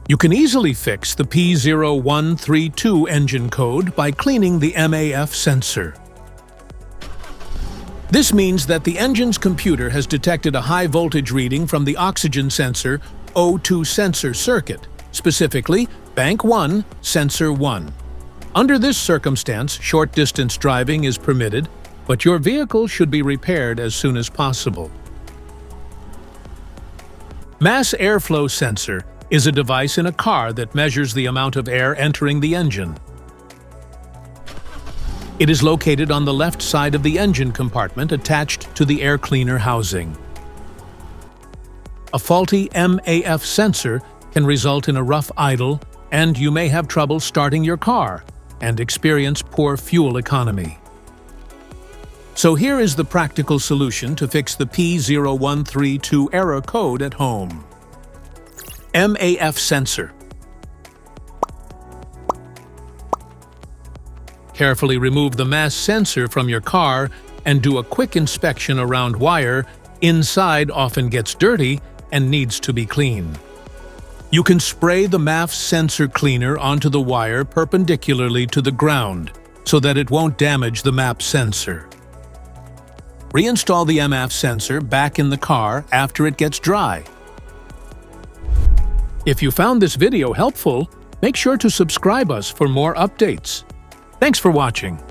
You can easily fix the P0132 engine code by cleaning the MAF sensor. This means that the engine's computer has detected a high voltage reading from the oxygen sensor O2 sensor circuit, specifically Bank 1, Sensor 1. Under this circumstance, short-distance driving is permitted, but your vehicle should be repaired as soon as possible. Mass airflow sensor is a device in a car that measures the amount of air entering the engine. It is located on the left side of the engine compartment attached to the air cleaner housing. A faulty MAF sensor can result in a rough idle, and you may have trouble starting your car and experience poor fuel economy. So here is the practical solution to fix the P0132 error code at home. MAF sensor. Carefully remove the mass sensor from your car and do a quick inspection around wire. Inside often gets dirty and needs to be cleaned. You can spray the MAF sensor cleaner onto the wire perpendicularly to the ground so that it won't damage the MAF sensor. Reinstall the MAF sensor back in the car after it gets dry. If you found this video helpful, make sure to subscribe us for more updates. Thanks for watching.